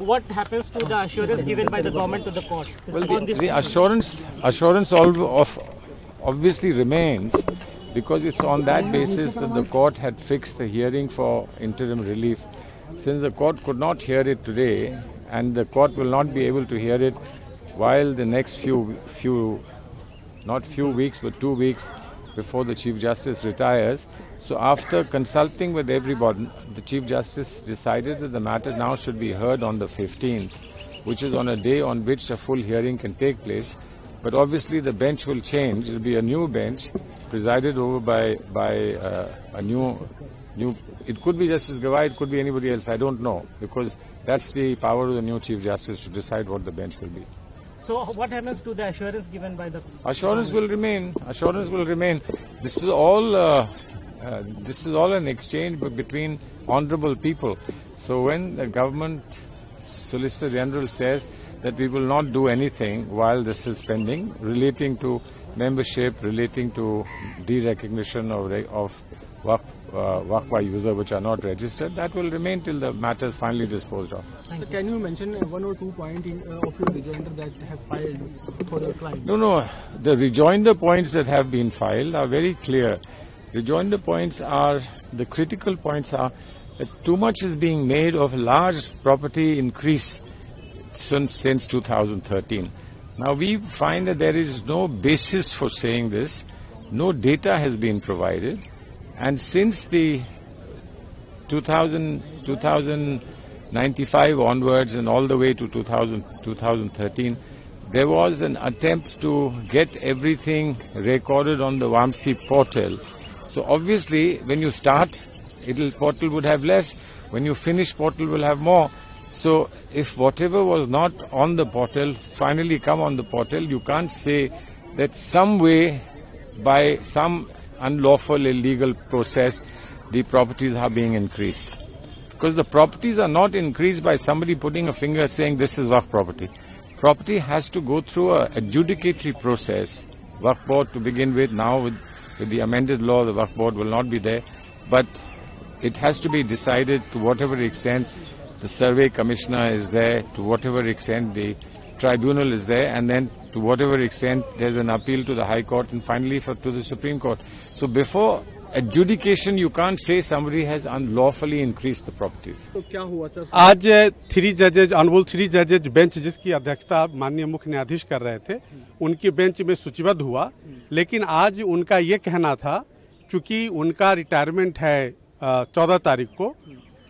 what happens to the assurance given by the government to the court? Well, the assurance obviously remains, because it's on that basis that the court had fixed the hearing for interim relief. Since the court could not hear it today, and the court will not be able to hear it while the next not few weeks, but 2 weeks before the Chief Justice retires. So after consulting with everybody, the Chief Justice decided that the matter now should be heard on the 15th, which is on a day on which a full hearing can take place. But obviously the bench will change. It will be a new bench presided over by a new. It could be Justice Gawai, it could be anybody else. I don't know, because that's the power of the new Chief Justice to decide what the bench will be. So what happens to the assurance given by the... Assurance will remain. Assurance will remain. This is all an exchange between honourable people. So when the government Solicitor General says that we will not do anything while this is pending, relating to membership, relating to de-recognition of Waqf by user which are not registered, that will remain till the matter is finally disposed of. So can you mention 1 or 2 points of your rejoinder that have filed for the client? No. The rejoinder points that have been filed are very clear. Rejoinder points are, the critical points are that too much is being made of large property increase since 2013. Now we find that there is no basis for saying this. No data has been provided. And since the 1995 onwards and all the way to 2013, there was an attempt to get everything recorded on the Vamsi portal. So obviously, when you start, portal would have less. When you finish, portal will have more. So if whatever was not on the portal finally come on the portal, you can't say that some way, by some unlawful, illegal process, the properties are being increased. Because the properties are not increased by somebody putting a finger saying this is Waqf property. Property has to go through a adjudicatory process. Waqf board to begin with, now with the amended law, the Waqf board will not be there. But it has to be decided to whatever extent the survey commissioner is there, to whatever extent the tribunal is there, and then to whatever extent there's an appeal to the High Court and finally to the Supreme Court. So before adjudication, you can't say somebody has unlawfully increased the properties. तो क्या हुआ sir? आज 3 जजेज honourable 3 जजेज bench जिसकी अध्यक्षता माननीय मुख्य न्यायाधीश कर रहे थे, उनकी बेंच में सूचीबद्ध हुआ। लेकिन आज उनका ये कहना था, चूंकि उनका रिटायरमेंट है 14 तारीख को,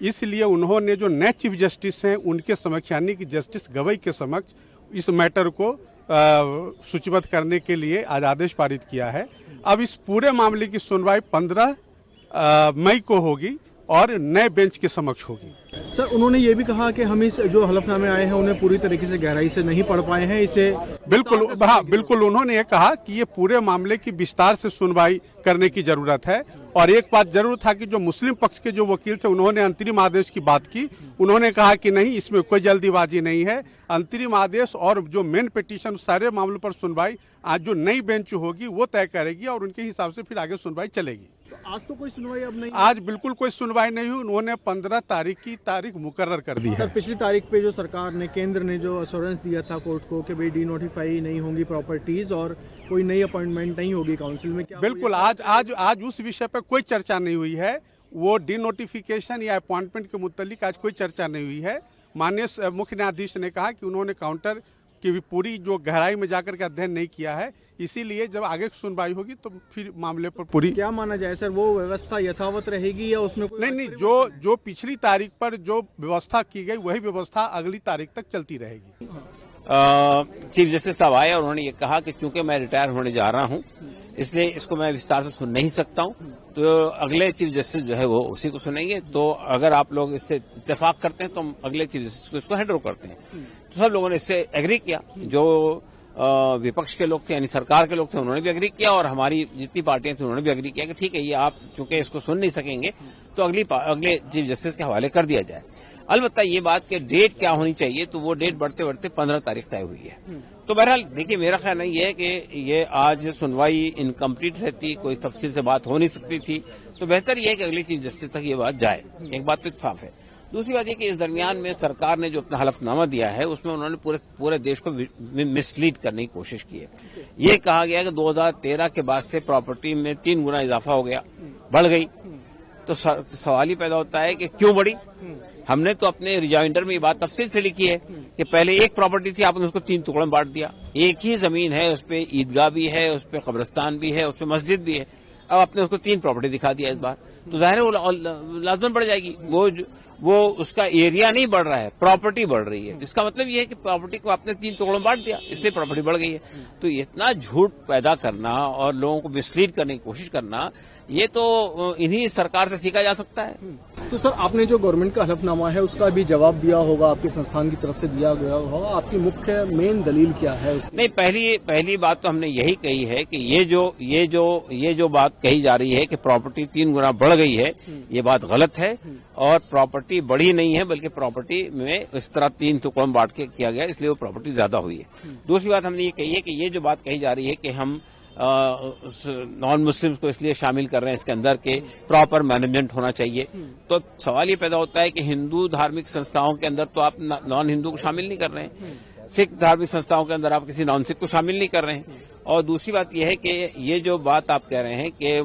इसलिए उन्होंने जो नए चीफ जस्टिस हैं उनके समक्ष, यानी कि जस्टिस गवई के समक्ष इस मैटर को सूचीबद्ध करने के लिए आज आदेश पारित किया है। अब इस पूरे मामले की सुनवाई 15 मई को होगी और नए बेंच के समक्ष होगी। सर, उन्होंने ये भी कहा कि हम इस जो हलफनामे आए हैं उन्हें पूरी तरीके से गहराई से नहीं पढ़ पाए हैं। इसे बिल्कुल उन्होंने ये कहा कि ये पूरे मामले की विस्तार से सुनवाई करने की जरूरत है। और एक बात जरूर था कि जो मुस्लिम पक्ष के जो वकील थे उन्होंने अंतरिम आदेश की बात की। उन्होंने कहा कि नहीं, इसमें कोई जल्दीबाजी नहीं है, अंतरिम आदेश और जो मेन पिटीशन सारे मामलों पर सुनवाई आज जो नई बेंच होगी वो तय करेगी और उनके हिसाब से फिर आगे सुनवाई चलेगी। तो आज तो कोई सुनवाई अब नहीं, आज बिल्कुल कोई सुनवाई नहीं हुई। उन्होंने 15 तारीख की तारीख मुकर्रर कर दी है। सर, पिछली तारीख पे जो सरकार ने, केंद्र ने जो अश्योरेंस दिया था कोर्ट को कि भाई डीनोटिफाई नहीं होंगी प्रॉपर्टीज और कोई नई अपॉइंटमेंट नहीं होगी काउंसिल में, क्या बिल्कुल आज उस विषय पर कोई चर्चा नहीं हुई है। वो डीनोटिफिकेशन या अपॉइंटमेंट के मुतालिक आज कोई चर्चा नहीं हुई है। माननीय मुख्य न्यायाधीश ने कहा कि उन्होंने काउंटर की भी पूरी जो गहराई में जाकर के अध्ययन नहीं किया है, इसीलिए जब आगे सुनवाई होगी तो फिर मामले पर पूरी। क्या माना जाए सर, वो व्यवस्था यथावत रहेगी या उसमें कोई नहीं, जो पिछली तारीख पर जो व्यवस्था की गई वही व्यवस्था अगली तारीख तक चलती रहेगी। चीफ जस्टिस साहब आए और उन्होंने ये कहा कि चूंकि मैं रिटायर होने जा रहा हूं, इसलिए इसको मैं विस्तार से सुन नहीं सकता हूं, तो अगले चीफ जस्टिस जो है वो उसी को सुनेंगे। तो अगर आप लोग इससे इत्तेफाक करते हैं तो हम अगले चीफ जस्टिस को इसको हैंड ओवर करते हैं। तो सब लोगों ने इससे एग्री किया। जो विपक्ष के लोग थे, यानी सरकार के लोग थे, उन्होंने भी एग्री किया और हमारी जितनी पार्टियां थी उन्होंने भी एग्री किया कि ठीक है, ये आप चूंकि इसको सुन नहीं सकेंगे तो अगले चीफ जस्टिस के हवाले कर दिया जाए। अलबत्ता ये बात कि डेट क्या होनी चाहिए, तो वो डेट बढ़ते बढ़ते 15 तारीख तय हुई है। तो बहरहाल देखिए, मेरा ख्याल ये है कि ये आज सुनवाई इनकम्प्लीट रहती, कोई तफसील से बात हो नहीं सकती थी, तो बेहतर ये है कि अगली चीफ जस्टिस तक ये बात जाए। एक बात तो साफ है। दूसरी बात ये कि इस दरमियान में सरकार ने जो अपना हलफनामा दिया है उसमें उन्होंने पूरे देश को मिसलीड करने की कोशिश की है। ये कहा गया कि 2013 के बाद से प्रॉपर्टी में 3 गुना इजाफा हो गया, बढ़ गई। तो सवाल ही पैदा होता है कि क्यों बढ़ी। हमने तो अपने रिजाइंडर में ये बात तफसील से लिखी है कि पहले एक प्रॉपर्टी थी, आपने उसको 3 टुकड़ों में बांट दिया। एक ही जमीन है, उस पर ईदगाह भी है, उस पर कब्रिस्तान भी है, उस पर मस्जिद भी है। अब आपने उसको 3 प्रॉपर्टी दिखा दिया इस बार, तो जाहिर है वो लाजमन बढ़ जाएगी। वो उसका एरिया नहीं बढ़ रहा है, प्रॉपर्टी बढ़ रही है, जिसका मतलब ये है कि प्रॉपर्टी को आपने 3 टुकड़ों में बांट दिया, इसलिए प्रॉपर्टी बढ़ गई है। तो इतना झूठ पैदा करना और लोगों को मिसलीड करने की कोशिश करना, ये तो इन्हीं सरकार से सीखा जा सकता है। तो सर, आपने जो गवर्नमेंट का हलफनामा है उसका भी जवाब दिया होगा, आपके संस्थान की तरफ से दिया गया होगा। आपकी मुख्य मेन दलील क्या है उसकी? नहीं, पहली बात तो हमने यही कही है कि ये जो बात कही जा रही है कि प्रॉपर्टी 3 गुना बढ़ गई है, ये बात गलत है। और प्रॉपर्टी बढ़ी नहीं है, बल्कि प्रॉपर्टी में इस तरह 3 टुकड़ों में बांट के किया गया, इसलिए वो प्रॉपर्टी ज्यादा हुई है। दूसरी बात हमने ये कही है कि ये जो बात कही जा रही है कि हम नॉन मुस्लिम्स को इसलिए शामिल कर रहे हैं इसके अंदर के प्रॉपर मैनेजमेंट होना चाहिए, तो सवाल ये पैदा होता है कि हिंदू धार्मिक संस्थाओं के अंदर तो आप नॉन हिंदू को शामिल नहीं कर रहे हैं, सिख धार्मिक संस्थाओं के अंदर आप किसी नॉन सिख को शामिल नहीं कर रहे हैं। और दूसरी बात यह है कि ये जो बात आप कह रहे हैं कि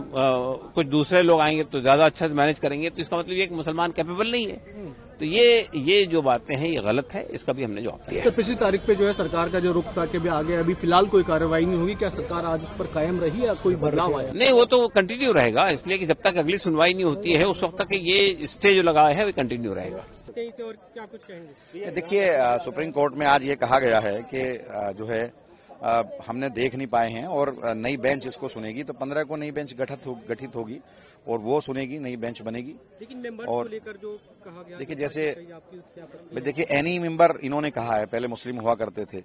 कुछ दूसरे लोग आएंगे तो ज्यादा अच्छा से मैनेज करेंगे, तो इसका मतलब ये कि मुसलमान कैपेबल नहीं है। तो ये जो बातें हैं ये गलत है, इसका भी हमने जवाब दिया। तो पिछली तारीख पे जो है सरकार का जो रुख था कि भी आगे अभी फिलहाल कोई कार्रवाई नहीं होगी, क्या सरकार आज उस पर कायम रही या कोई बदलाव आया? नहीं, वो तो कंटिन्यू रहेगा, इसलिए कि जब तक अगली सुनवाई नहीं होती है उस वक्त तक ये स्टे जो लगा है वो कंटिन्यू रहेगा। कहीं से और क्या कुछ कहेंगे? देखिए, सुप्रीम कोर्ट में आज ये कहा गया है कि जो है हमने देख नहीं पाए हैं और नई बेंच इसको सुनेगी, तो 15 को नई बेंच गठित होगी और वो सुनेगी, नई बेंच बनेगी। लेकिन मेंबर्स और को लेकर जो कहा गया, देखिए जैसे देखिए एनी मेंबर इन्होंने कहा है, पहले मुस्लिम हुआ करते थे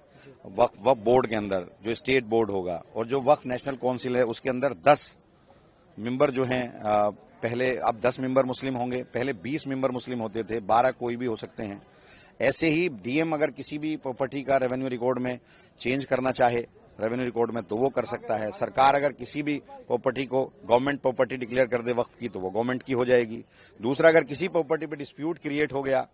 वक्फ बोर्ड के अंदर, जो स्टेट बोर्ड होगा और जो वक्फ नेशनल काउंसिल है उसके अंदर 10 मेंबर जो हैं, पहले अब 10 मेंबर मुस्लिम होंगे, पहले 20 मेंबर मुस्लिम होते थे, 12 कोई भी हो सकते हैं। ऐसे ही डीएम अगर किसी भी प्रॉपर्टी का रेवेन्यू रिकॉर्ड में चेंज करना चाहे रेवेन्यू रिकॉर्ड में तो वो कर सकता है। सरकार अगर किसी भी प्रॉपर्टी को गवर्नमेंट प्रॉपर्टी डिक्लेयर कर दे वक्फ की तो वो गवर्नमेंट की हो जाएगी। दूसरा, अगर किसी प्रॉपर्टी पे डिस्प्यूट क्रिएट हो गया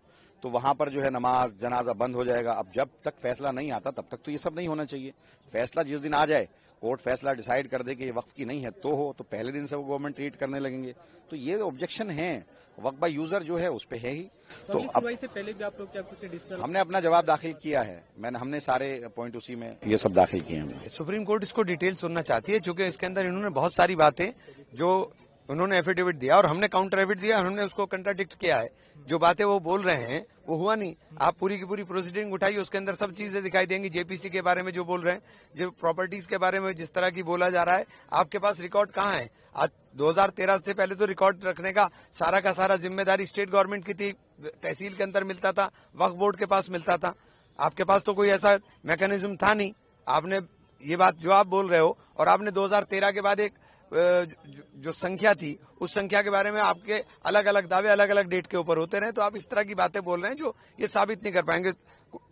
तो वहां पर जो है नमाज जनाजा बंद हो जाएगा। अब जब तक फैसला नहीं आता तब तक तो ये सब नहीं होना चाहिए। फैसला जिस दिन आ जाए, कोर्ट फैसला डिसाइड कर दे कि ये वक्फ की नहीं है तो पहले दिन से वो गवर्नमेंट ट्रीट करने लगेंगे। तो ये ऑब्जेक्शन है वक्फ बाय यूजर जो है उस पे है ही। तो अब से पहले भी आप लोग क्या कुछ डिस्कस? हमने अपना जवाब दाखिल किया है, हमने सारे पॉइंट उसी में ये सब दाखिल किए हैं। सुप्रीम कोर्ट इसको डिटेल सुनना चाहती है, क्योंकि इसके अंदर इन्होंने बहुत सारी बातें जो उन्होंने एफिडेविट दिया और हमने काउंटर एफिडेविट दिया, हमने उसको कंट्राडिक्ट किया है। जो बातें वो बोल रहे हैं वो हुआ नहीं। आप पूरी की पूरी प्रोसीडिंग उठाइए, उसके अंदर सब चीजें दिखाई देंगी। जेपीसी के बारे में जो बोल रहे हैं, जो प्रॉपर्टीज के बारे में जिस तरह की बोला जा रहा है, आपके पास रिकॉर्ड कहाँ है? आज 2013 से पहले तो रिकॉर्ड रखने का सारा जिम्मेदारी स्टेट गवर्नमेंट की थी, तहसील के अंदर मिलता था, वक्फ बोर्ड के पास मिलता था। आपके पास तो कोई ऐसा मैकेनिज्म था नहीं। आपने ये बात जो आप बोल रहे हो, और आपने 2013 के बाद एक जो संख्या थी उस संख्या के बारे में आपके अलग अलग दावे अलग अलग डेट के ऊपर होते रहे, तो आप इस तरह की बातें बोल रहे हैं जो ये साबित नहीं कर पाएंगे।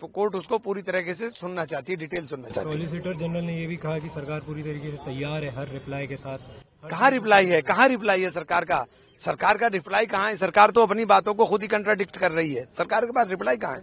कोर्ट उसको पूरी तरीके से सुनना चाहती है, डिटेल सुनना चाहती है। सॉलिसिटर जनरल ने ये भी कहा कि सरकार पूरी तरीके से तैयार है हर रिप्लाई के साथ। कहाँ रिप्लाई है सरकार का? सरकार का रिप्लाई कहाँ है? सरकार तो अपनी बातों को खुद ही कंट्राडिक्ट कर रही है। सरकार के पास रिप्लाई कहाँ है?